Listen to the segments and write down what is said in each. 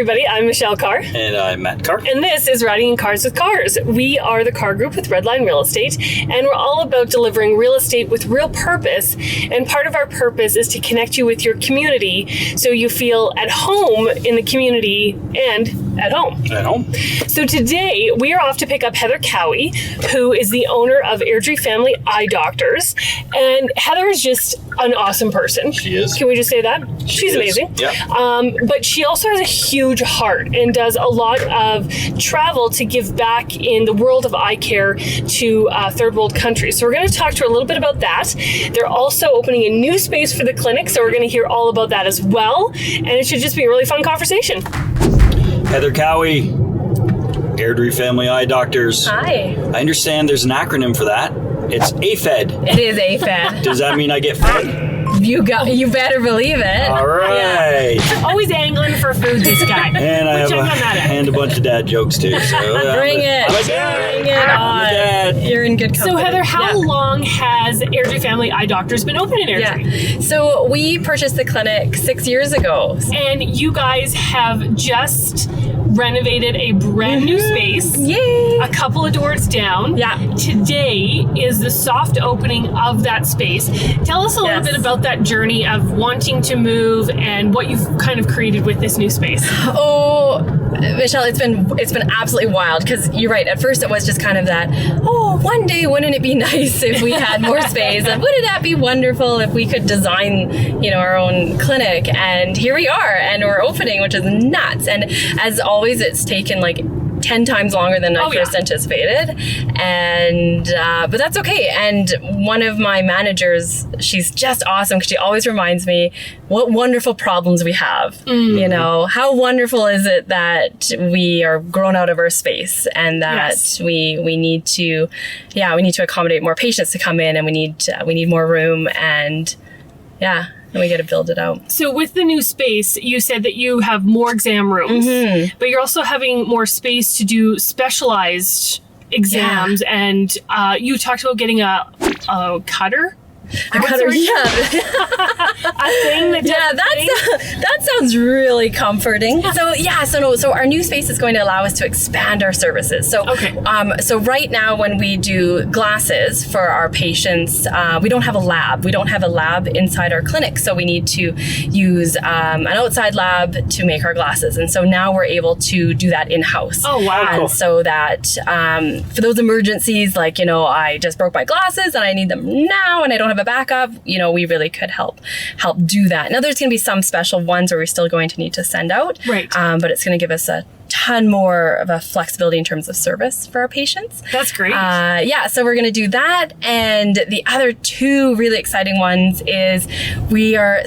everybody. I'm Michelle Carre. And I'm Matt Carre. And this is Riding in Cars with Cars. We are the Carre Group with Redline Real Estate, and we're all about delivering real estate with real purpose. And part of our purpose is to connect you with your community so you feel at home in the community and at home. At home. So today we are off to pick up Heather Cowie, who is the owner of Airdrie Family Eye Doctors. And Heather is just an awesome person. She is. Can we just say that? She's amazing. Yeah. But she also has a huge heart and does a lot of travel to give back in the world of eye care to third world countries. So we're going to talk to her a little bit about that. They're also opening a new space for the clinic, so we're going to hear all about that as well. And it should just be a really fun conversation. Heather Cowie, Airdrie Family Eye Doctors. Hi. I understand there's an acronym for that. It's AFED. It is AFED. Does that mean I get fed? You better believe it. All right. Yeah. Always angling for food, this guy. And I have a bunch of dad jokes too. So Bring it. I'm a dad. Bring it on. You're in good company. So Heather, how long has Airdrie Family Eye Doctors been open in Airdrie? Yeah. So we purchased the clinic 6 years ago. And you guys have just renovated a brand new space. Yay! A couple of doors down. Yeah. Today is the soft opening of that space. Tell us a little bit about that journey of wanting to move and what you've kind of created with this new space. Oh, Michelle, it's been absolutely wild, because you're right. At first it was just kind of that, oh, one day wouldn't it be nice if we had more space? And wouldn't that be wonderful if we could design, our own clinic? And here we are, and we're opening, which is nuts. And as always, it's taken like 10 times longer than I first anticipated. And but that's okay. And one of my managers, she's just awesome, because she always reminds me what wonderful problems we have. How wonderful is it that we are grown out of our space, and that we need to accommodate more patients to come in, and we need more room, and and we got to build it out. So with the new space, you said that you have more exam rooms, but you're also having more space to do specialized exams. And you talked about getting a cutter. A cutter, a thing that sounds really comforting. So our new space is going to allow us to expand our services. So right now, when we do glasses for our patients, we don't have a lab. We don't have a lab inside our clinic, so we need to use an outside lab to make our glasses. And so now we're able to do that in-house. Oh wow! And so that for those emergencies, like I just broke my glasses and I need them now, and I don't have a backup, we really could help do that. Now there's going to be some special ones where we're still going to need to send out, right? But it's going to give us a ton more of a flexibility in terms of service for our patients. That's great. So we're going to do that. And the other two really exciting ones is we're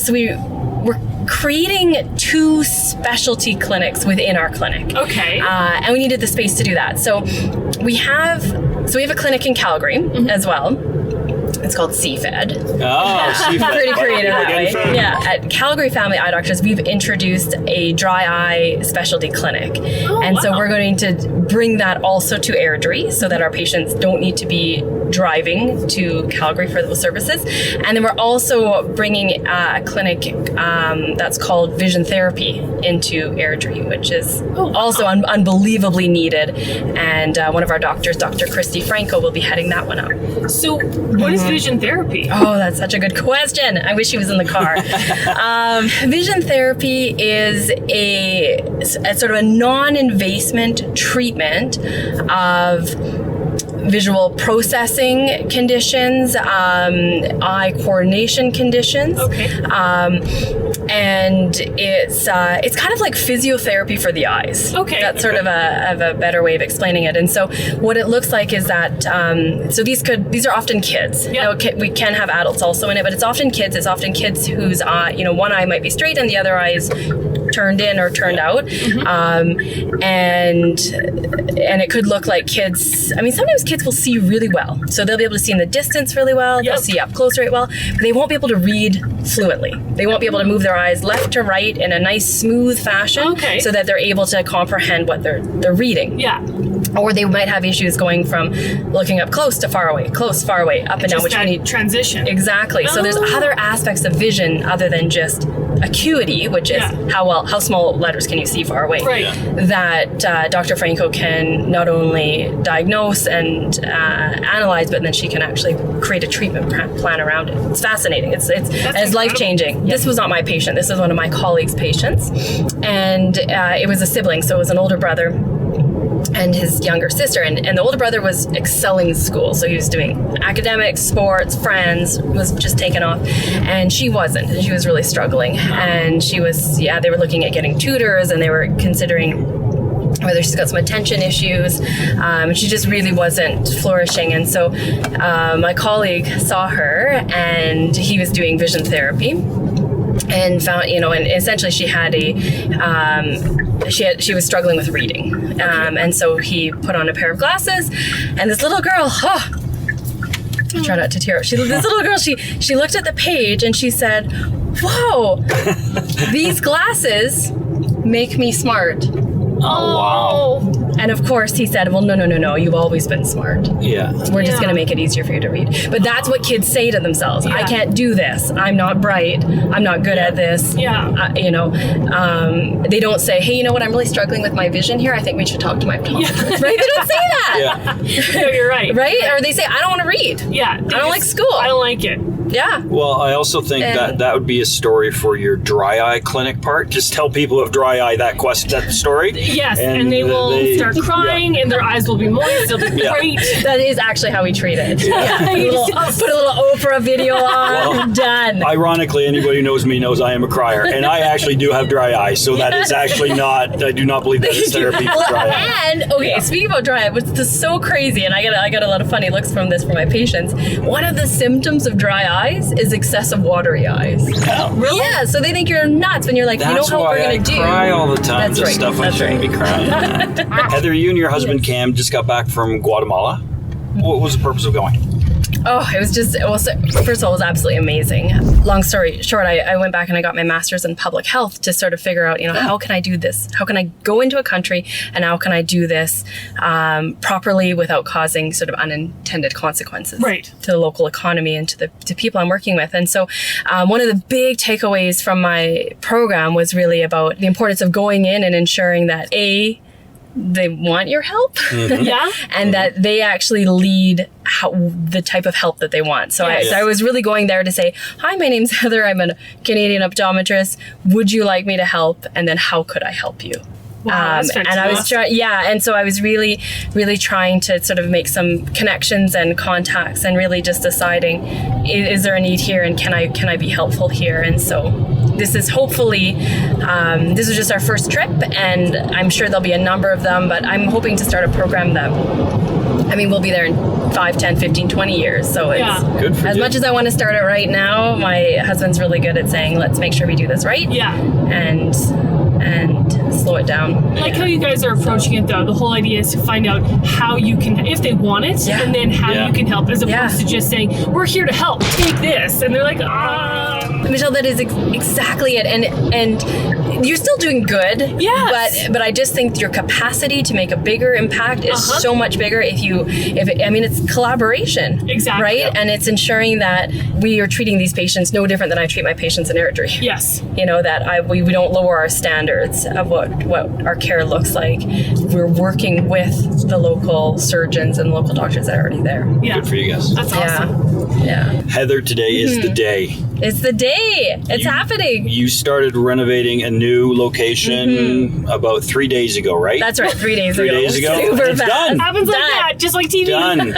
creating 2 specialty clinics within our clinic. Okay. And we needed the space to do that. So we have a clinic in Calgary as well. It's called CFED. Oh, CFED. Pretty creative that way. Yeah. At Calgary Family Eye Doctors, we've introduced a dry eye specialty clinic. So we're going to bring that also to Airdrie, so that our patients don't need to be driving to Calgary for those services. And then we're also bringing a clinic that's called vision therapy into Airdrie, which is also unbelievably needed. And one of our doctors, Dr. Christy Franco, will be heading that one up. So what is vision therapy? Oh, that's such a good question. I wish he was in the car. Vision therapy is a sort of a non-invasive treatment of visual processing conditions, eye coordination conditions. And it's kind of like physiotherapy for the eyes. That's sort of a better way of explaining it. And so what it looks like is that so these are often kids. We can have adults also in it, but it's often kids. It's often kids whose one eye might be straight and the other eye is turned in or turned out. And it could look like kids. I mean, sometimes kids will see really well, so they'll be able to see in the distance really well. They'll see up close really well, but they won't be able to read fluently. They won't be able to move their eyes left to right in a nice smooth fashion, so that they're able to comprehend what they're reading. Or they might have issues going from looking up close to far away, close, far away, up and down, which we need transition. Exactly. So there's other aspects of vision other than just acuity, which is how small letters can you see far away, Right. that Dr. Franco can not only diagnose and analyze, but then she can actually create a treatment plan around it. It's fascinating. It's life-changing. This was not my patient. This is one of my colleagues' patients. And it was a sibling, so it was an older brother and his younger sister. And the older brother was excelling in school. So he was doing academics, sports, friends, was just taken off. And she wasn't. And she was really struggling. And she was, they were looking at getting tutors, and they were considering whether she's got some attention issues. She just really wasn't flourishing. And so my colleague saw her, and he was doing vision therapy, and found, and essentially she had she was struggling with reading. And so he put on a pair of glasses, and this little girl, I try not to tear up. This little girl, she looked at the page and she said, "Whoa, these glasses make me smart." Oh, wow. And of course he said, "Well, no, you've always been smart. Yeah. We're just going to make it easier for you to read." But that's what kids say to themselves. Yeah. I can't do this. I'm not bright. I'm not good at this. Yeah. They don't say, "Hey, you know what? I'm really struggling with my vision here. I think we should talk to my optometrist." Right? They don't say that. Yeah. No, you're right. Right? Or they say, "I don't want to read. Yeah. I don't like school. I don't like it. Yeah. Well, I also think that would be a story for your dry eye clinic part. Just tell people who have dry eye that story. Yes, and they will start crying, and their eyes will be moist. They'll be great. That is actually how we treat it. Yeah. Put a little Oprah video on. Done. Ironically, anybody who knows me knows I am a crier, and I actually do have dry eye, so that is actually not. I do not believe that is therapy for dry eye. And speaking about dry eye, what's just so crazy, and I get a lot of funny looks from this from my patients. One of the symptoms of dry eyes is excessive watery eyes. Oh, really? Yeah, so they think you're nuts when you're like, That's what we're why gonna do. I cry all the time. That's Just right. stuff I shouldn't be crying. Heather, you and your husband Cam just got back from Guatemala. What was the purpose of going? Oh, it was just, first of all, it was absolutely amazing. Long story short, I went back and I got my master's in public health to sort of figure out, how can I do this? How can I go into a country and how can I do this properly without causing sort of unintended consequences to the local economy and to people I'm working with? And so one of the big takeaways from my program was really about the importance of going in and ensuring that they want your help, and that they actually lead the type of help that they want. So I was really going there to say, "Hi, my name's Heather. I'm a Canadian optometrist. Would you like me to help? And then how could I help you?" Wow, and I was and so I was really, really trying to sort of make some connections and contacts, and really just deciding, is there a need here, and can I be helpful here? And so this is hopefully, this is just our first trip, and I'm sure there'll be a number of them, but I'm hoping to start a program that, we'll be there in 5, 10, 15, 20 years. So it's good for as you. much as I want to start it right now, my husband's really good at saying, let's make sure we do this right. Yeah. And slow it down. I like how you guys are approaching it, though. The whole idea is to find out how you can, if they want it, and then how you can help, as opposed to just saying, "We're here to help, take this," and they're like, Michelle, that is exactly it, and you're still doing good. Yes. But I just think your capacity to make a bigger impact is so much bigger if it's collaboration. Exactly. Right? Yeah. And it's ensuring that we are treating these patients no different than I treat my patients in Airdrie. Yes. That we don't lower our standards of what our care looks like. We're working with the local surgeons and local doctors that are already there. Yeah. Good for you guys. That's awesome. Yeah. Heather, today is the day. It's the day. It's happening. You started renovating a new location about 3 days ago, right? That's right. 3 days 3 ago. days ago. Super It's fast. done. Happens like that, just like TV. Done.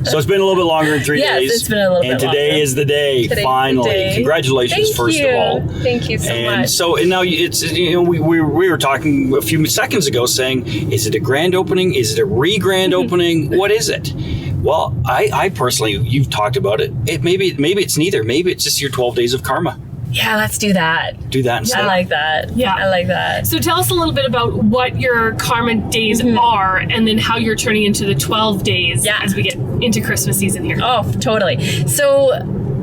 So it's been a little bit longer than 3 days. Yes, it's been a little bit And today longer. is the day, Today's finally. the day. Congratulations, Thank first you. of all. Thank you so and much. So, and now it's, we were talking a few seconds ago saying, is it a grand opening? Is it a re-grand opening? What is it? Well, I personally, you've talked about it. Maybe it's neither. Maybe it's just your 12 days of karma. Yeah, let's do that. Do that instead. I like that. Yeah. I like that. So tell us a little bit about what your karma days are, and then how you're turning into the 12 days as we get into Christmas season here. Oh, totally. So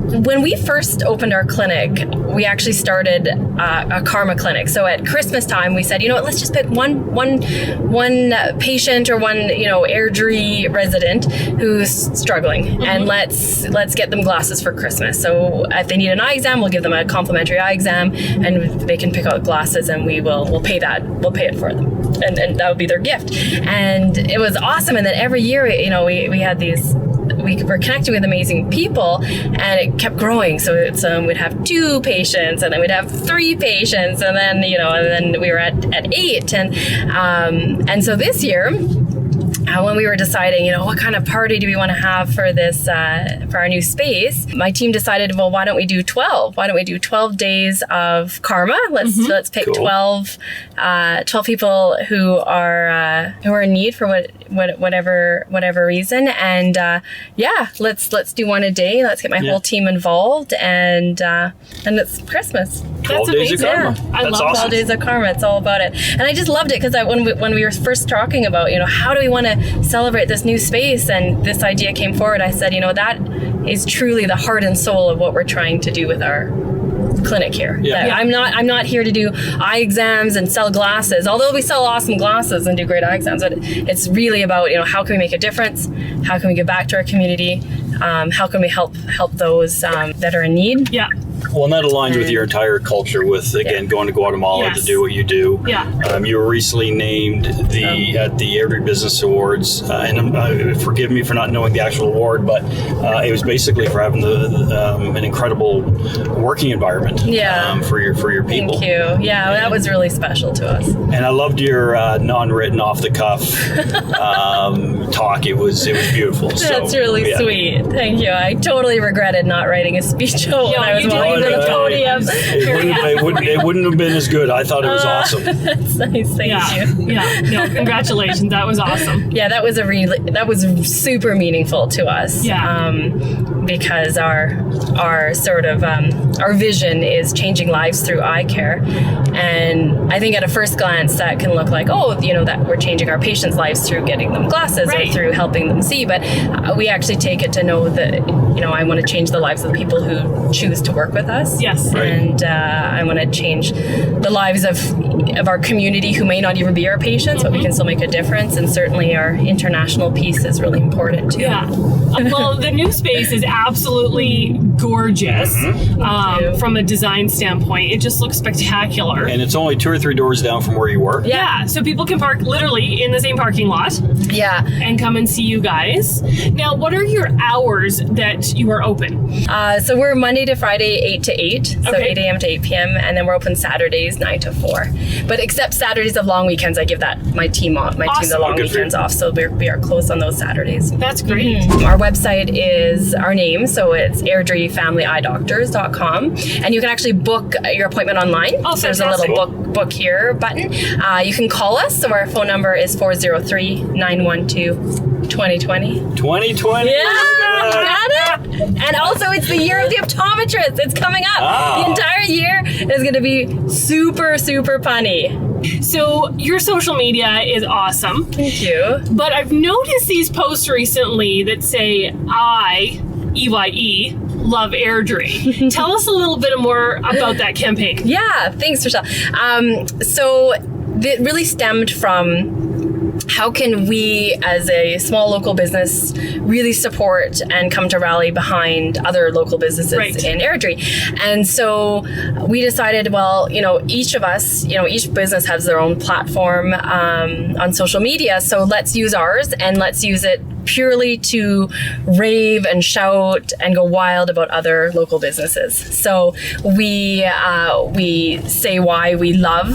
when we first opened our clinic, we actually started a karma clinic. So at Christmas time, we said, you know what, let's just pick one patient or one, Airdrie resident who's struggling, and let's get them glasses for Christmas. So if they need an eye exam, we'll give them a complimentary eye exam, and they can pick out glasses, and we'll pay it for them, and that would be their gift. And it was awesome. And then every year, we had these. We were connecting with amazing people, and it kept growing. So it's, we'd have 2 patients, and then we'd have 3 patients, and then and then we were at 8, and so this year, when we were deciding, what kind of party do we want to have for this, for our new space, my team decided, well, why don't we do 12? Why don't we do 12 days of karma? Let's pick cool. 12 people who are in need for whatever reason, and let's do one a day. Let's get my whole team involved, and it's Christmas. 12 That's days of amazing. karma. I That's love awesome. 12 days of karma. It's all about it. And I just loved it because when we were first talking about, how do we want to celebrate this new space, and this idea came forward, I said, that is truly the heart and soul of what we're trying to do with our clinic here. Yeah. That I'm not here to do eye exams and sell glasses, although we sell awesome glasses and do great eye exams, but it's really about, how can we make a difference? How can we give back to our community? How can we help those that are in need? Yeah. Well, and that aligns with your entire culture with, again, going to Guatemala Yes. to do what you do. Yeah. You were recently named at the Airdrie Business Awards, and forgive me for not knowing the actual award, but it was basically for having an incredible working environment for your people. Thank you. Yeah, that was really special to us. And I loved your non-written, off-the-cuff talk. It was beautiful. That's really sweet. Thank you. I totally regretted not writing a speech when I was walking to the podium. It wouldn't have been as good. I thought it was awesome. That's nice. Thank you. Yeah. No, congratulations. That was awesome. Yeah, that was super meaningful to us. Yeah. Because our sort of our vision is changing lives through eye care, and I think at a first glance that can look like, that we're changing our patients' lives through getting them glasses or through helping them see, but we actually take it to know that I want to change the lives of the people who choose to work with us. Yes. Right. And I want to change the lives of our community who may not even be our patients, but we can still make a difference. And certainly our international piece is really important too. Yeah. Well, the new space is absolutely gorgeous from a design standpoint. It just looks spectacular. And it's only 2 or 3 doors down from where you were. Yeah, so people can park literally in the same parking lot Yeah. and come and see you guys. Now, what are your hours that you are open? So we're Monday to Friday, 8 to 8. So Okay. 8 a.m. to 8 p.m. And then we're open Saturdays, 9 to 4. But except Saturdays of long weekends, I give my team the Awesome. long Good for you. weekends off. So we are closed on those Saturdays. That's great. Our website is our name, so it's airdriefamilyeeyedoctors.com, and you can actually book your appointment online. Oh, so there's a little fantastic. book here button. You can call us, so our phone number is 403-912-2020. 2020. Got it? And also, it's the year of the optometrist. It's coming up. Oh. The entire year is going to be super, super punny. So your social media is awesome. Thank you. But I've noticed these posts recently that say, I, EYE, love Airdrie. Tell us a little bit more about that campaign. Yeah, thanks, Rochelle. So it really stemmed from how can we, as a small local business, really support and come to rally behind other local businesses in Airdrie? And so we decided, well, each of us, each business has their own platform on social media. So let's use ours, and let's use it purely to rave and shout and go wild about other local businesses. So we say why we love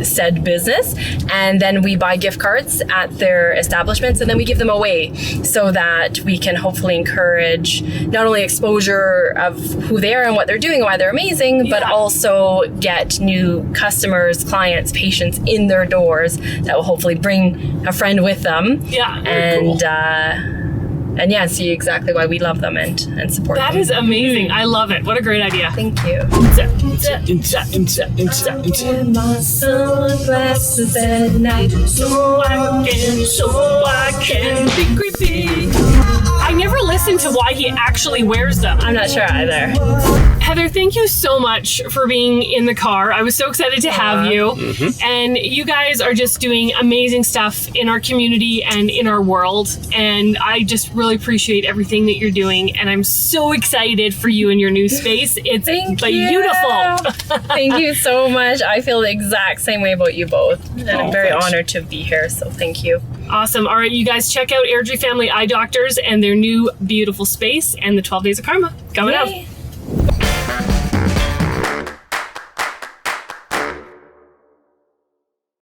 said business, and then we buy gift cards at their establishments, and then we give them away so that we can hopefully encourage not only exposure of who they are and what they're doing and why they're amazing, but also get new customers, clients, patients in their doors that will hopefully bring a friend with them. Yeah. And see exactly why we love them and support them. That is amazing. I love it. What a great idea. Thank you. Inside. My sunglasses at night. So I can be creepy. I never listened listen to why he actually wears them. I'm not sure either. Heather, thank you so much for being in the car. I was so excited to have you. And you guys are just doing amazing stuff in our community and in our world. And I just really appreciate everything that you're doing. And I'm so excited for you in your new space. It's beautiful. Thank you so much. I feel the exact same way about you both. And I'm very thanks. honored to be here. So thank you. Awesome. All right, you guys check out Airdrie Family Eye Doctors and their new beautiful space and the 12 Days of Karma coming up.